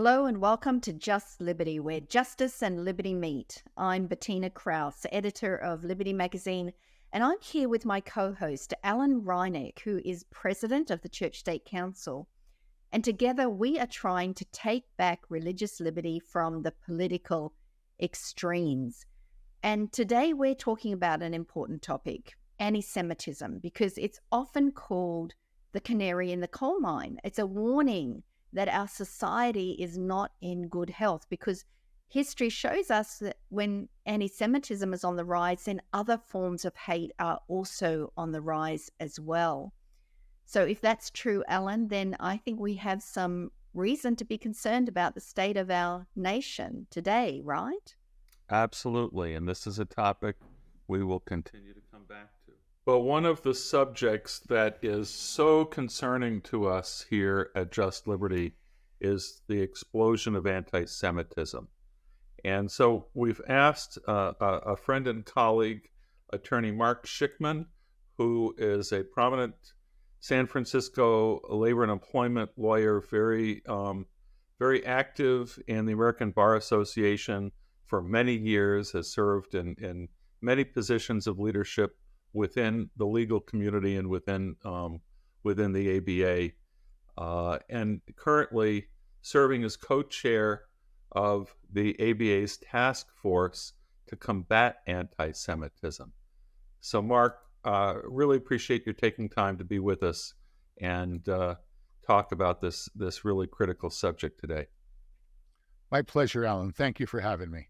Hello and welcome to Just Liberty, where justice and liberty meet. I'm Bettina Krause, editor of Liberty Magazine, and I'm here with my co-host, Alan Reineck, who is president of the Church State Council. And together we are trying to take back religious liberty from the political extremes. And today we're talking about an important topic, anti-Semitism, because it's often called the canary in the coal mine. It's a warning that our society is not in good health, because history shows us that when anti-Semitism is on the rise, then other forms of hate are also on the rise as well. So if that's true, Alan, then I think we have some reason to be concerned about the state of our nation today, right? Absolutely, and this is a topic we will continue to come back to. But one of the subjects that is so concerning to us here at Just Liberty is the explosion of anti-Semitism. And so we've asked a friend and colleague, attorney Mark Schickman, who is a prominent San Francisco labor and employment lawyer, very active in the American Bar Association for many years, has served in many positions of leadership within the legal community and within the ABA, and currently serving as co-chair of the ABA's task force to combat anti-Semitism. So, Mark, really appreciate you taking time to be with us and talk about this really critical subject today. My pleasure, Alan. Thank you for having me.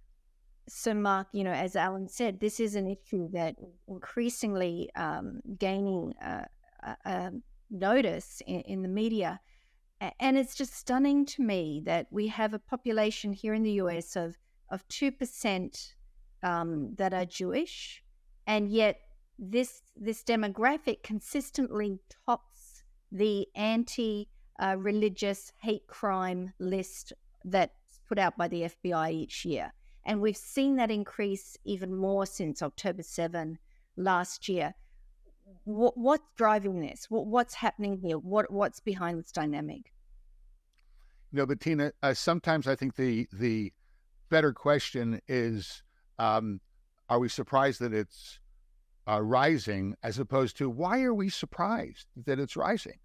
So, Mark, as Alan said, this is an issue that increasingly gaining notice in the media. And it's just stunning to me that we have a population here in the US of 2% that are Jewish, and yet this demographic consistently tops the anti-religious hate crime list that's put out by the FBI each year. And we've seen that increase even more since October 7 last year. What's driving this? What's happening here? What's behind this dynamic? Bettina, sometimes I think the better question is, are we surprised that it's rising, as opposed to why are we surprised that it's rising?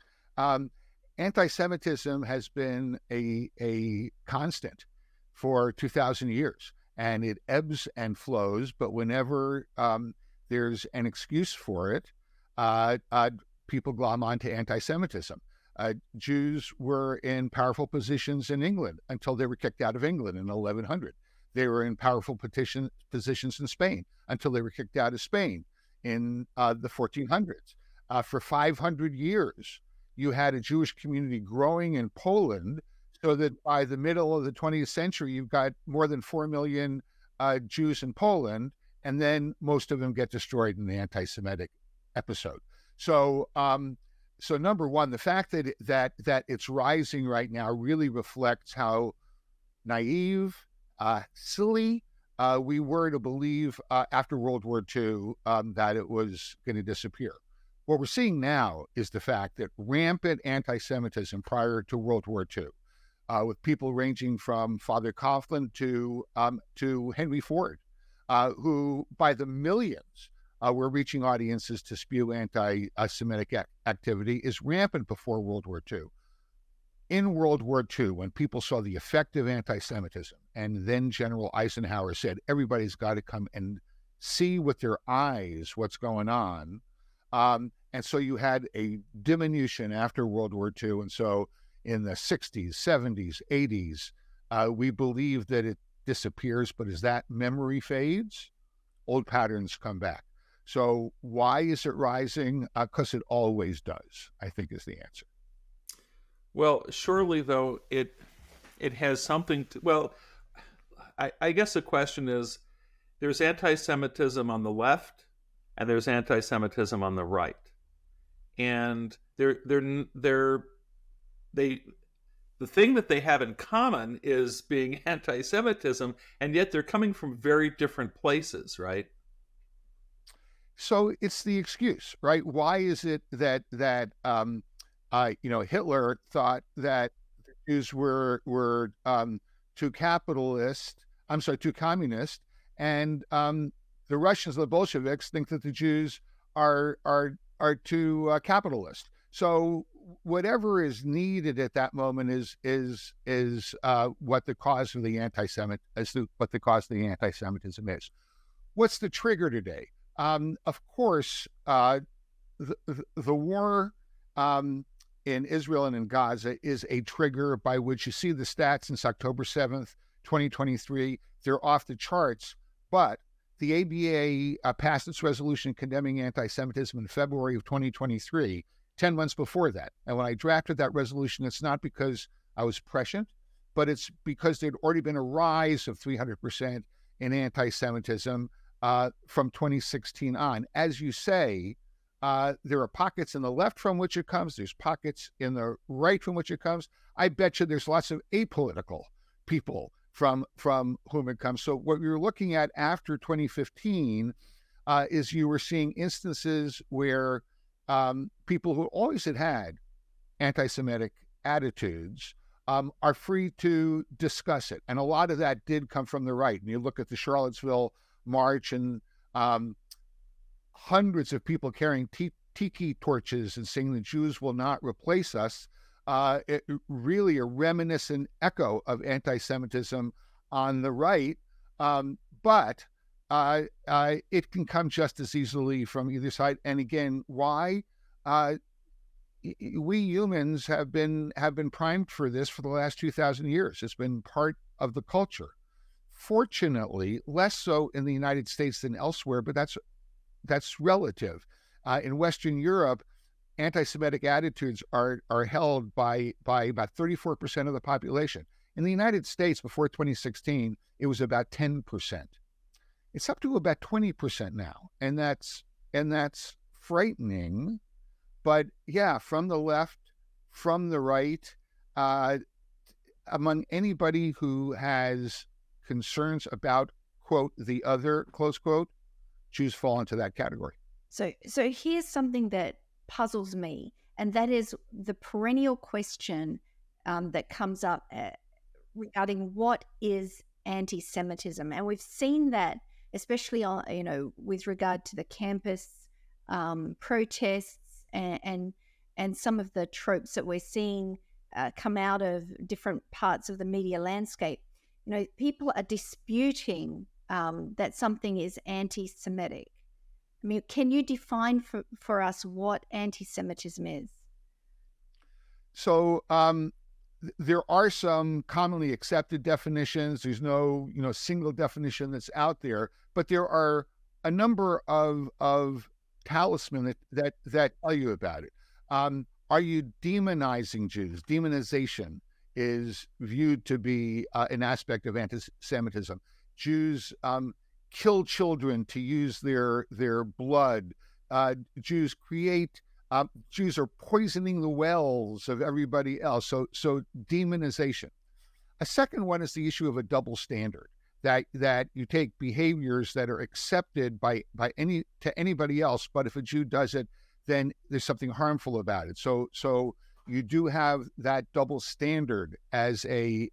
Anti-Semitism has been a constant for 2,000 years. And it ebbs and flows, but whenever there's an excuse for it, people glom onto anti-Semitism. Jews were in powerful positions in England until they were kicked out of England in 1100. They were in powerful positions in Spain until they were kicked out of Spain in the 1400s. For 500 years, you had a Jewish community growing in Poland, so that by the middle of the 20th century, you've got more than 4 million Jews in Poland, and then most of them get destroyed in the anti-Semitic episode. So number one, the fact that it's rising right now really reflects how naive, silly we were to believe after World War II that it was going to disappear. What we're seeing now is the fact that rampant anti-Semitism prior to World War II, with people ranging from Father Coughlin to Henry Ford, who by the millions were reaching audiences to spew anti-Semitic activity, is rampant before World War II. In World War II, when people saw the effect of anti-Semitism, and then General Eisenhower said, everybody's got to come and see with their eyes what's going on. And so you had a diminution after World War II. And so in the 60s, 70s, 80s, we believe that it disappears, but as that memory fades, old patterns come back. So why is it rising? Because it always does, I think, is the answer. Well, surely, though, it has something to... Well, I guess the question is, there's anti-Semitism on the left, and there's anti-Semitism on the right. And the thing that they have in common is being anti-Semitism, and yet they're coming from very different places, right? So it's the excuse, right? Why is it that Hitler thought that the Jews were too capitalist. I'm sorry, too communist, and the Russians, the Bolsheviks, think that the Jews are too capitalist. So whatever is needed at that moment is what the cause of the anti-Semitism is. What's the trigger today? Of course, the war in Israel and in Gaza is a trigger by which you see the stats since October 7th, 2023. They're off the charts, but the ABA passed its resolution condemning anti-Semitism in February of 2023, 10 months before that. And when I drafted that resolution, it's not because I was prescient, but it's because there'd already been a rise of 300% in anti-Semitism from 2016 on. As you say, there are pockets in the left from which it comes. There's pockets in the right from which it comes. I bet you there's lots of apolitical people from whom it comes. So what we were looking at after 2015 is you were seeing instances where people who always had anti-Semitic attitudes are free to discuss it. And a lot of that did come from the right. And you look at the Charlottesville March and hundreds of people carrying tiki torches and saying the Jews will not replace us, it really a reminiscent echo of anti-Semitism on the right. But it can come just as easily from either side. And again, why? We humans have been primed for this for the last 2,000 years. It's been part of the culture. Fortunately, less so in the United States than elsewhere, but that's relative. In Western Europe, anti-Semitic attitudes are held by about 34% of the population. In the United States, before 2016, it was about 10%. It's up to about 20% now, and that's frightening. But yeah, from the left, from the right, among anybody who has concerns about, quote, the other, close quote, Jews fall into that category. So here's something that puzzles me, and that is the perennial question that comes up regarding what is anti-Semitism, and we've seen that, especially on with regard to the campus protests and some of the tropes that we're seeing come out of different parts of the media landscape. People are disputing that something is anti-Semitic. I mean, can you define for us what anti-Semitism is? So there are some commonly accepted definitions. There's no single definition that's out there, but there are a number of talismans that tell you about it. Are you demonizing Jews? Demonization is viewed to be an aspect of anti-Semitism. Jews kill children to use their blood. Jews are poisoning the wells of everybody else. So demonization. A second one is the issue of a double standard, that you take behaviors that are accepted by anybody else, but if a Jew does it, then there's something harmful about it. So you do have that double standard as a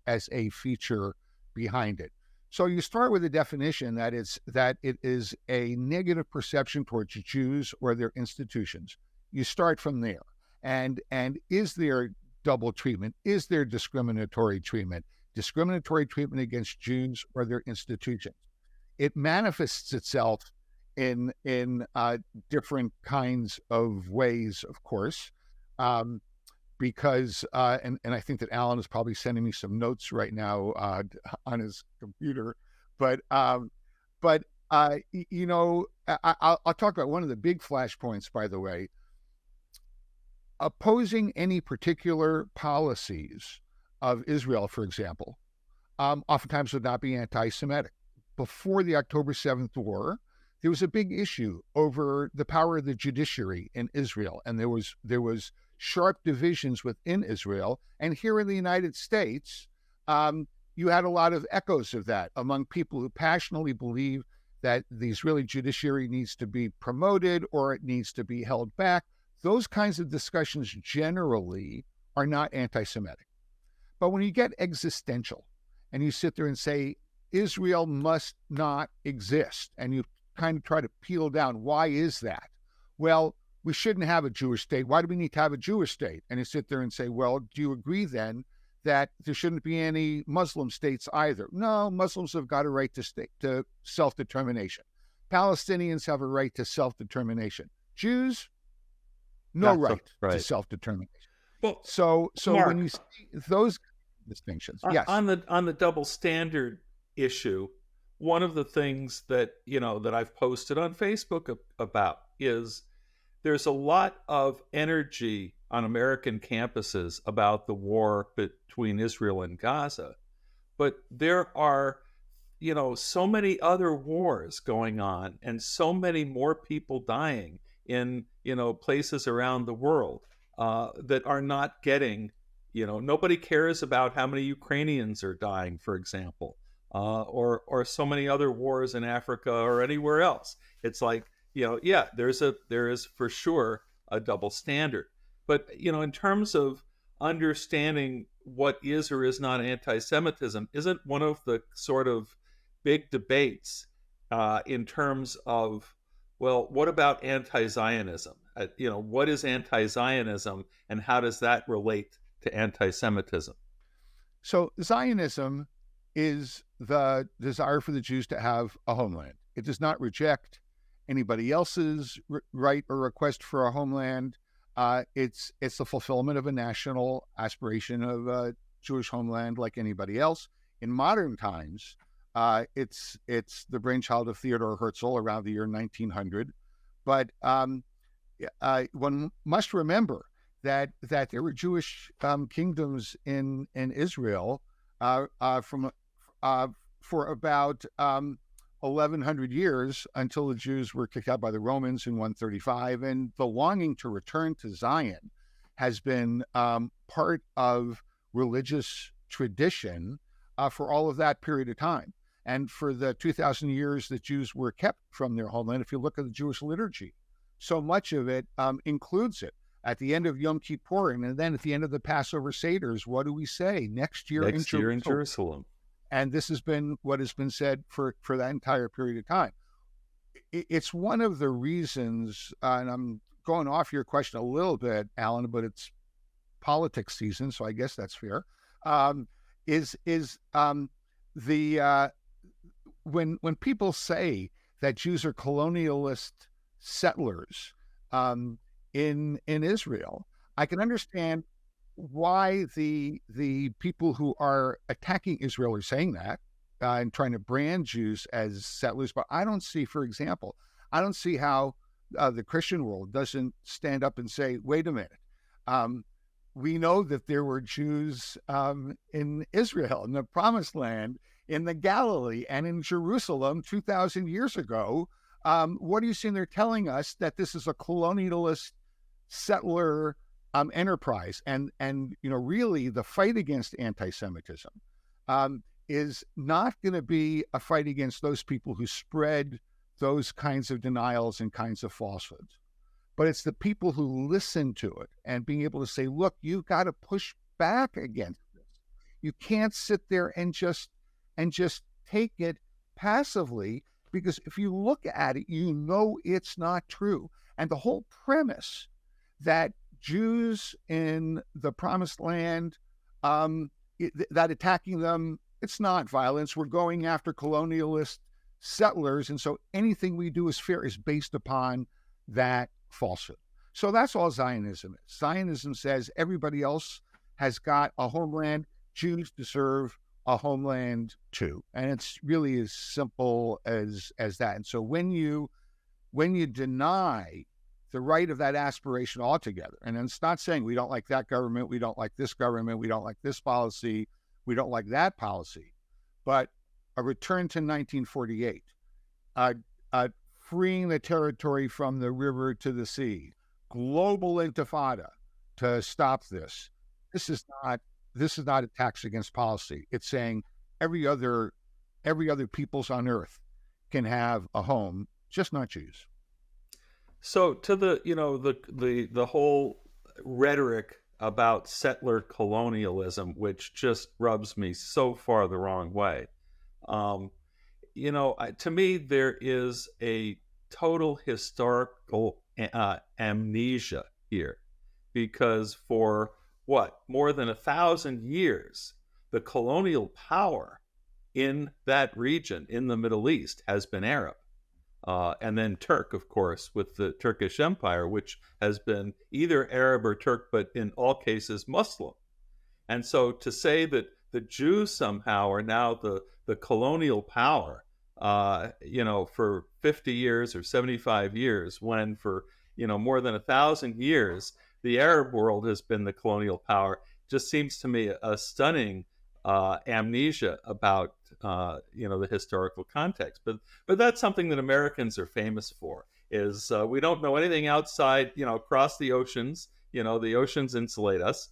feature behind it. So you start with a definition that it is a negative perception towards Jews or their institutions. You start from there. And is there double treatment? Is there discriminatory treatment? Discriminatory treatment against Jews or their institutions? It manifests itself in different kinds of ways, of course, because and I think that Alan is probably sending me some notes right now on his computer, but I'll talk about one of the big flashpoints, by the way. Opposing any particular policies of Israel, for example, oftentimes would not be anti-Semitic. Before the October 7th war, there was a big issue over the power of the judiciary in Israel, and there was sharp divisions within Israel. And here in the United States, you had a lot of echoes of that among people who passionately believe that the Israeli judiciary needs to be promoted or it needs to be held back. Those kinds of discussions generally are not anti-Semitic. But when you get existential and you sit there and say, Israel must not exist, and you kind of try to peel down, why is that? Well, we shouldn't have a Jewish state. Why do we need to have a Jewish state? And you sit there and say, well, do you agree then that there shouldn't be any Muslim states either? No, Muslims have got a right to self-determination. Palestinians have a right to self-determination. Jews, no right to self-determination. Well, so Mark, when you see those distinctions, yes. On the double standard issue, one of the things that that I've posted on Facebook about is there's a lot of energy on American campuses about the war between Israel and Gaza, but there are so many other wars going on and so many more people dying in places around the world that are not getting, nobody cares about how many Ukrainians are dying, for example, or so many other wars in Africa or anywhere else. It's like, there is for sure a double standard. But, in terms of understanding what is or is not anti-Semitism, isn't one of the sort of big debates in terms of, well, what about anti-Zionism? What is anti-Zionism and how does that relate to anti-Semitism? So Zionism is the desire for the Jews to have a homeland. It does not reject anybody else's right or request for a homeland. It's the fulfillment of a national aspiration of a Jewish homeland like anybody else. In modern times, it's the brainchild of Theodor Herzl around the year 1900. But one must remember that there were Jewish kingdoms in Israel for about 1,100 years until the Jews were kicked out by the Romans in 135. And the longing to return to Zion has been part of religious tradition for all of that period of time. And for the 2,000 years that Jews were kept from their homeland, if you look at the Jewish liturgy, so much of it includes it. At the end of Yom Kippur, and then at the end of the Passover Seders, what do we say? Next year in Jerusalem. And this has been what has been said for that entire period of time. It's one of the reasons, and I'm going off your question a little bit, Alan, but it's politics season, so I guess that's fair. When people say that Jews are colonialist settlers in Israel, I can understand why the people who are attacking Israel are saying that and trying to brand Jews as settlers. But I don't see, for example, how the Christian world doesn't stand up and say, wait a minute. We know that there were Jews in Israel, in the Promised Land, in the Galilee, and in Jerusalem 2,000 years ago. What are you seeing? They're telling us that this is a colonialist settler enterprise, and really the fight against anti-Semitism is not going to be a fight against those people who spread those kinds of denials and kinds of falsehoods, but it's the people who listen to it and being able to say, look, you've got to push back against this. You can't sit there and just take it passively, because if you look at it, it's not true. And the whole premise that Jews in the Promised Land, that attacking them, it's not violence. We're going after colonialist settlers, and so anything we do is fair is based upon that falsehood. So that's all Zionism is. Zionism says everybody else has got a homeland. Jews deserve a homeland too, and it's really as simple as that. And so when you deny the right of that aspiration altogether, and it's not saying we don't like that government, we don't like this government, we don't like this policy, we don't like that policy, but a return to 1948, freeing the territory from the river to the sea, global intifada to stop this. This is not a tax against policy. It's saying every other peoples on earth can have a home, just not Jews. So to the whole rhetoric about settler colonialism, which just rubs me so far the wrong way. Um, to me, there is a total historical amnesia here, because for what, more than 1,000 years, the colonial power in that region, in the Middle East, has been Arab. And then Turk, of course, with the Turkish Empire, which has been either Arab or Turk, but in all cases Muslim. And so to say that the Jews somehow are now the colonial power, for 50 years or 75 years, when for, more than 1,000 years, the Arab world has been the colonial power, just seems to me a stunning amnesia about, the historical context. But that's something that Americans are famous for, is we don't know anything outside, across the oceans. The oceans insulate us.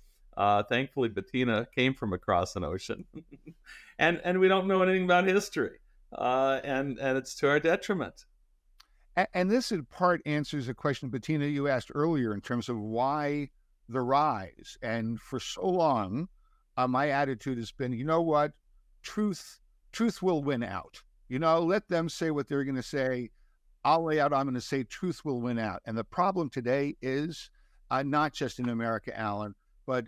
Thankfully, Bettina came from across an ocean, and we don't know anything about history, and it's to our detriment. And this in part answers a question, Bettina, you asked earlier in terms of why the rise. And for so long, my attitude has been, you know what, truth will win out. Let them say what they're going to say. I'll lay out, I'm going to say truth will win out. And the problem today is not just in America, Alan, but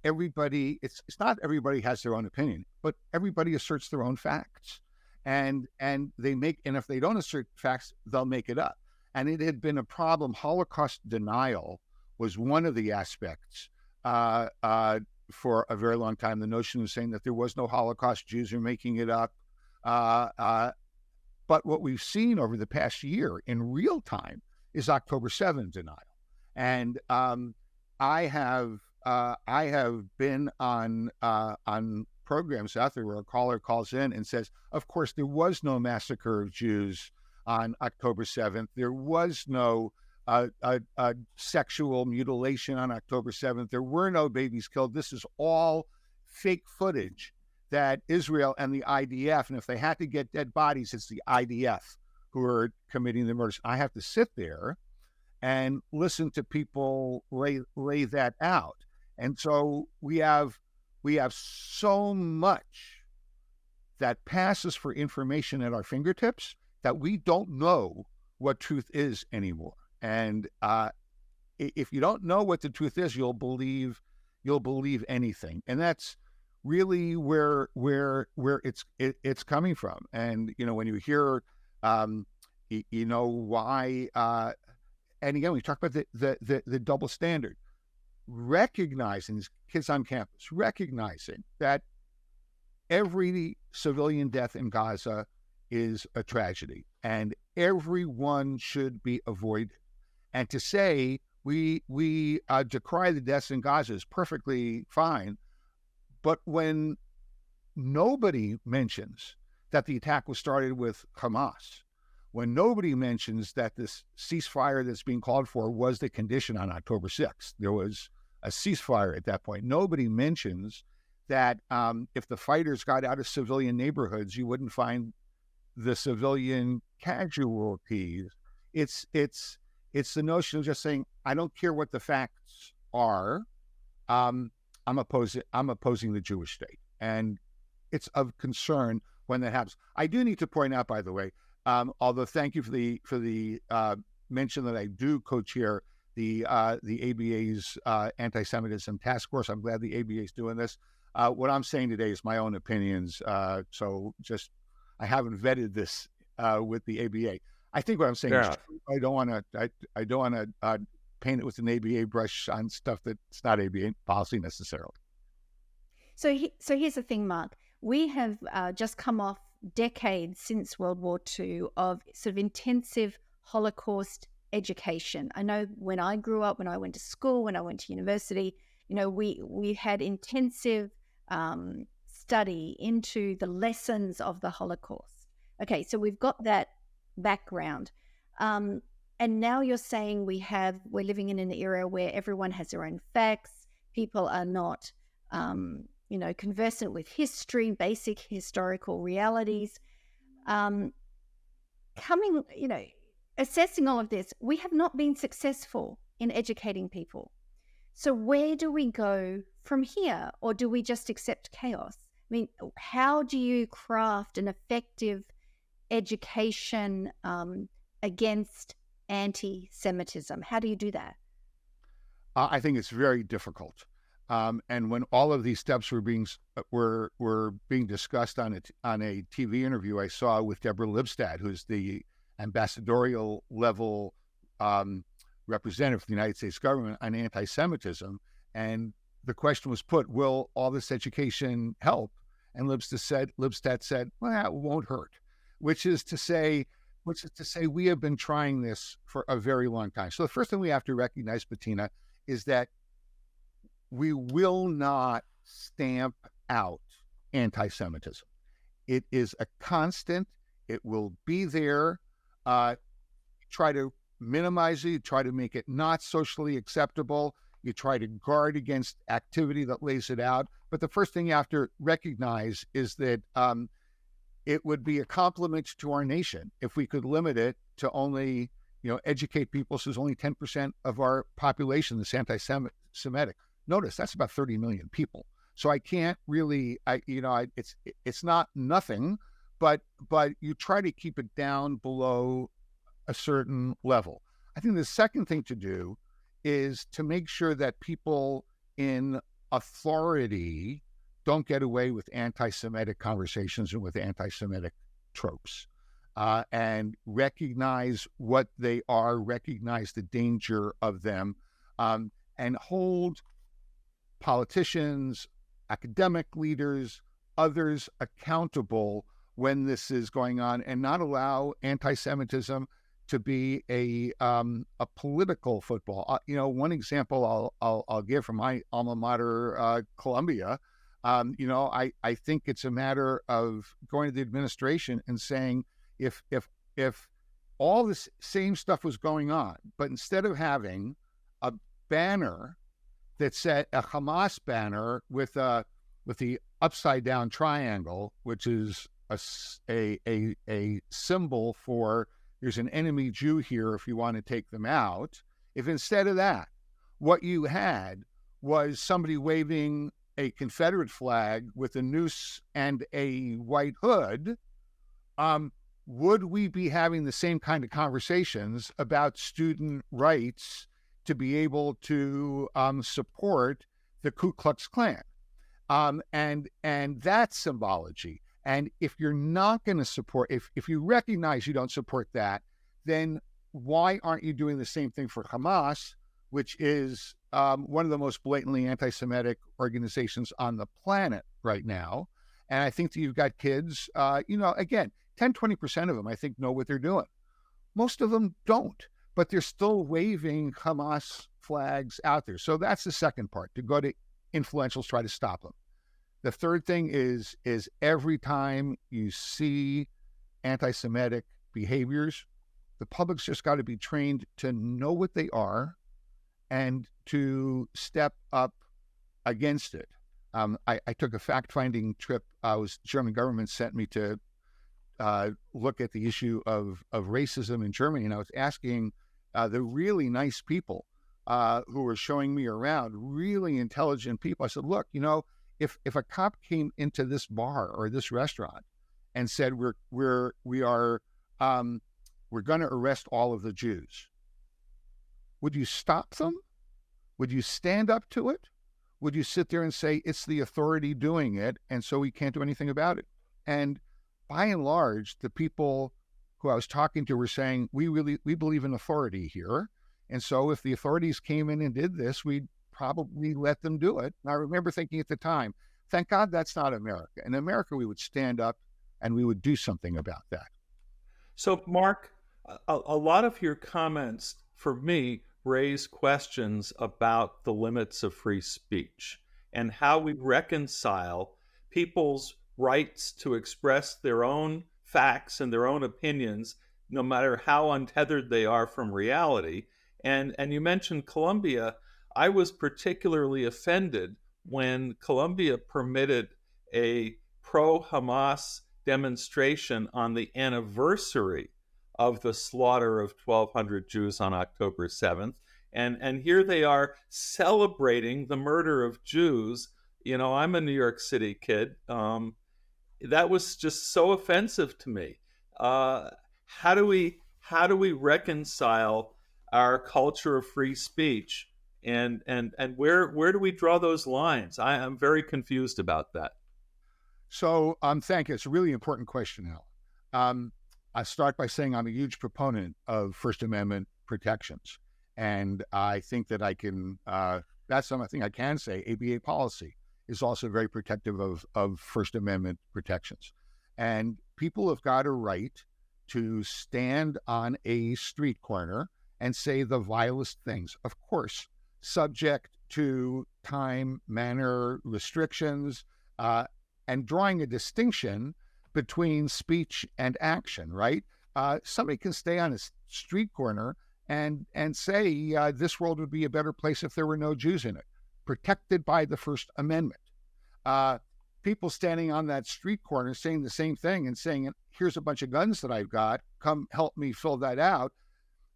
everybody, it's not everybody has their own opinion, but everybody asserts their own facts. And if they don't assert facts, they'll make it up. And it had been a problem. Holocaust denial was one of the aspects for a very long time. The notion of saying that there was no Holocaust, Jews are making it up. But what we've seen over the past year in real time is October 7th denial. And I have been on programs out there where a caller calls in and says, of course, there was no massacre of Jews on October 7th. There was no sexual mutilation on October 7th. There were no babies killed. This is all fake footage that Israel and the IDF, and if they had to get dead bodies, it's the IDF who are committing the murders. I have to sit there and listen to people lay that out. And so we have so much that passes for information at our fingertips that we don't know what truth is anymore. And if you don't know what the truth is, you'll believe anything. And that's really where it's coming from. And when you hear why, and again, we talk about the double standard, recognizing these kids on campus, recognizing that every civilian death in Gaza is a tragedy and everyone should be avoided. And to say we decry the deaths in Gaza is perfectly fine, but when nobody mentions that the attack was started with Hamas, when nobody mentions that this ceasefire that's being called for was the condition on October 6th, there was a ceasefire at that point. Nobody mentions that if the fighters got out of civilian neighborhoods, you wouldn't find the civilian casualties. It's the notion of just saying, I don't care what the facts are. I'm opposing the Jewish state, and it's of concern when that happens. I do need to point out, by the way, although thank you for the mention that I do co-chair the ABA's Anti-Semitism task force. I'm glad the ABA is doing this. What I'm saying today is my own opinions. So just I haven't vetted this with the ABA. I think what I'm saying is true. I don't want to paint it with an ABA brush on stuff that's not ABA policy necessarily. So here's the thing, Mark. We have just come off decades since World War II of sort of intensive Holocaust education. I know when I grew up, when I went to school, when I went to university, we had intensive study into the lessons of the Holocaust. Okay, so we've got that background. And now you're saying we're living in an era where everyone has their own facts. People are not, conversant with history, basic historical realities. Assessing all of this, we have not been successful in educating people. So where do we go from here? Or do we just accept chaos? I mean, how do you craft an effective education against anti-Semitism? How do you do that? I think it's very difficult. And when all of these steps were being discussed on a TV interview I saw with Deborah Lipstadt, who's the ambassadorial level representative for the United States government on anti-Semitism, and the question was put, "Will all this education help?" And Lipstadt said, "Well, it won't hurt," which is to say, we have been trying this for a very long time. So the first thing we have to recognize, Bettina, is that we will not stamp out anti-Semitism. It is a constant. It will be there. Try to minimize it. Try to make it not socially acceptable. You try to guard against activity that lays it out. But the first thing you have to recognize is that it would be a compliment to our nation if we could limit it to only, educate people. So there's only 10% of our population that's anti-Semitic. Notice that's about 30 million people. So I can't really, it's not nothing, but you try to keep it down below a certain level. I think the second thing to do is to make sure that people in authority don't get away with anti-Semitic conversations and with anti-Semitic tropes, and recognize what they are, recognize the danger of them, and hold politicians, academic leaders, others accountable when this is going on, and not allow anti-Semitism to be a political football. One example I'll give from my alma mater, Columbia. I think it's a matter of going to the administration and saying, if all this same stuff was going on, but instead of having a banner that said a Hamas banner with the upside down triangle, which is a symbol for there's an enemy Jew here if you want to take them out. If instead of that, what you had was somebody waving a Confederate flag with a noose and a white hood, would we be having the same kind of conversations about student rights to be able to support the Ku Klux Klan? And that's symbology. And if you're not going to support, if you recognize you don't support that, then why aren't you doing the same thing for Hamas, which is one of the most blatantly anti-Semitic organizations on the planet right now? And I think that you've got kids, again, 10, 20% of them, I think, know what they're doing. Most of them don't, but they're still waving Hamas flags out there. So that's the second part, to go to influentials, try to stop them. The third thing is every time you see anti-Semitic behaviors, the public's just got to be trained to know what they are and to step up against it. I took a fact-finding trip. German government sent me to look at the issue of racism in Germany, and I was asking the really nice people who were showing me around, really intelligent people. I said, look, if a cop came into this bar or this restaurant and said we're going to arrest all of the Jews, would you stop them? Would you stand up to it? Would you sit there and say it's the authority doing it, and so we can't do anything about it? And by and large, the people who I was talking to were saying, we believe in authority here, and so if the authorities came in and did this, we'd probably let them do it. And I remember thinking at the time, thank God that's not America. In America, we would stand up and we would do something about that. So, Mark, a lot of your comments, for me, raise questions about the limits of free speech and how we reconcile people's rights to express their own facts and their own opinions, no matter how untethered they are from reality. And you mentioned Colombia. I was particularly offended when Colombia permitted a pro-Hamas demonstration on the anniversary of the slaughter of 1,200 Jews on October 7th. And here they are celebrating the murder of Jews. I'm a New York City kid. That was just so offensive to me. Uh, how do we reconcile our culture of free speech, and where do we draw those lines? I'm very confused about that. So, thank you. It's a really important question, Al. I start by saying I'm a huge proponent of First Amendment protections, and I think that I can. That's something I can say. ABA policy is also very protective of First Amendment protections, and people have got a right to stand on a street corner and say the vilest things. Of course, subject to time, manner restrictions. And drawing a distinction between speech and action, right? Somebody can stay on a street corner and say this world would be a better place if there were no Jews in it, protected by the First Amendment. People standing on that street corner saying the same thing and saying, here's a bunch of guns that I've got, come help me fill that out.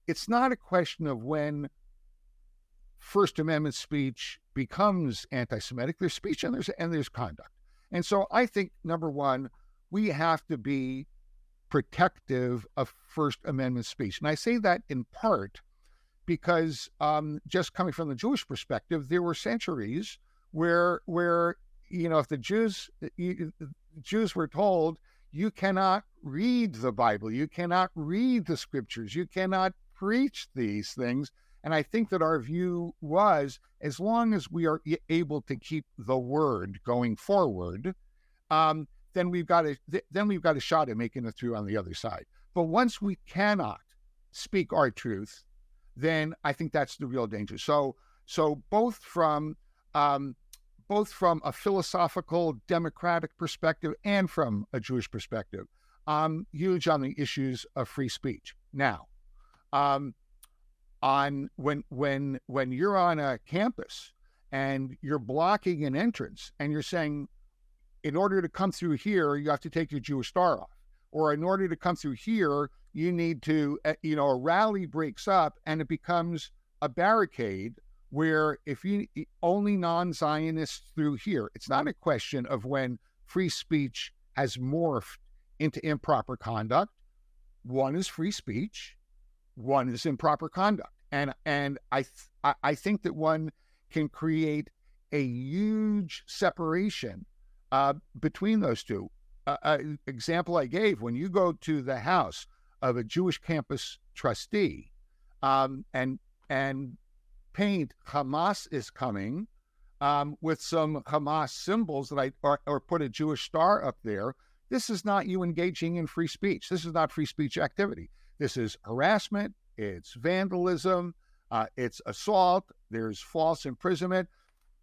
It's not a question of when First Amendment speech becomes anti-Semitic. There's speech and there's conduct. And so I think, number one, we have to be protective of First Amendment speech. And I say that in part because just coming from the Jewish perspective, there were centuries where if the Jews were told, you cannot read the Bible, you cannot read the scriptures, you cannot preach these things. And I think that our view was, as long as we are able to keep the word going forward, then we've got a shot at making it through on the other side. But once we cannot speak our truth, then I think that's the real danger. So both from a philosophical democratic perspective and from a Jewish perspective, I'm huge on the issues of free speech. Now, when you're on a campus and you're blocking an entrance and you're saying, in order to come through here, you have to take your Jewish star off, or in order to come through here, you need to, a rally breaks up and it becomes a barricade where if you only non-Zionists through here. It's not a question of when free speech has morphed into improper conduct. One is free speech, one is improper conduct. And I think that one can create a huge separation between those two. Example I gave, when you go to the house of a Jewish campus trustee and paint Hamas is coming with some Hamas symbols or put a Jewish star up there, this is not you engaging in free speech. This is not free speech activity. This is harassment. It's vandalism, it's assault, there's false imprisonment.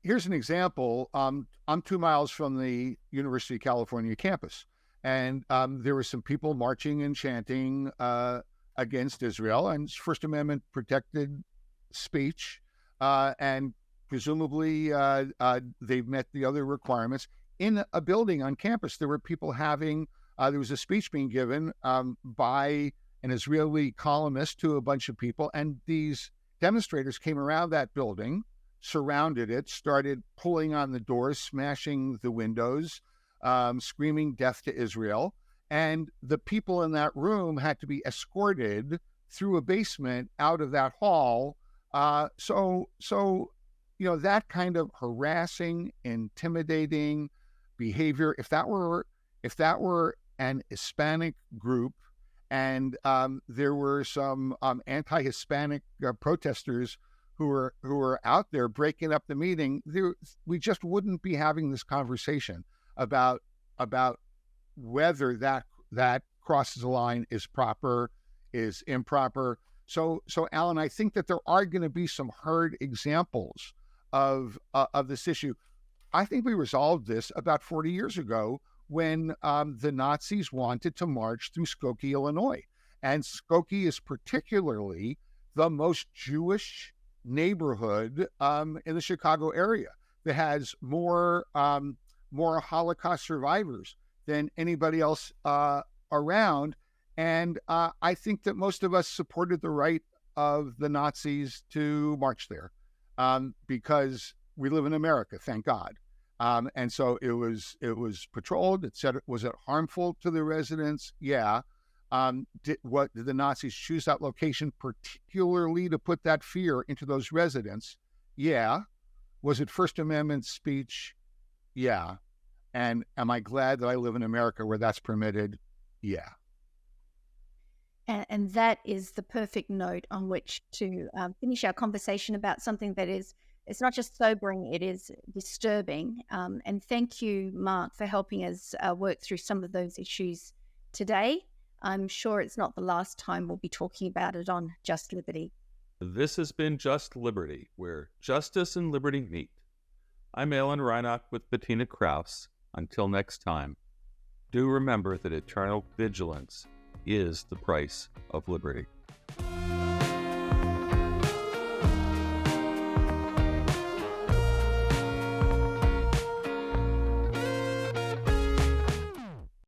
Here's an example. I'm 2 miles from the University of California campus, and there were some people marching and chanting against Israel, and it's First Amendment protected speech, and presumably they've met the other requirements. In a building on campus, there were people there was a speech being given by an Israeli columnist to a bunch of people, and these demonstrators came around that building, surrounded it, started pulling on the doors, smashing the windows, screaming death to Israel. And the people in that room had to be escorted through a basement out of that hall. So that kind of harassing, intimidating behavior, if that were an Hispanic group, and there were some anti-Hispanic protesters who were out there breaking up the meeting, we just wouldn't be having this conversation about whether that crosses the line, is proper, is improper. So Alan, I think that there are going to be some hard examples of this issue. I think we resolved this about 40 years ago when the Nazis wanted to march through Skokie, Illinois. And Skokie is particularly the most Jewish neighborhood in the Chicago area that has more Holocaust survivors than anybody else around. And I think that most of us supported the right of the Nazis to march there, because we live in America, thank God. And so it was patrolled. It said, was it harmful to the residents? Yeah. Did the Nazis choose that location particularly to put that fear into those residents? Yeah. Was it First Amendment speech? Yeah. And am I glad that I live in America where that's permitted? Yeah. And that is the perfect note on which to finish our conversation about something that is, it's not just sobering, it is disturbing. And thank you, Mark, for helping us work through some of those issues today. I'm sure it's not the last time we'll be talking about it on Just Liberty. This has been Just Liberty, where justice and liberty meet. I'm Alan Reinach with Bettina Krause. Until next time, do remember that eternal vigilance is the price of liberty.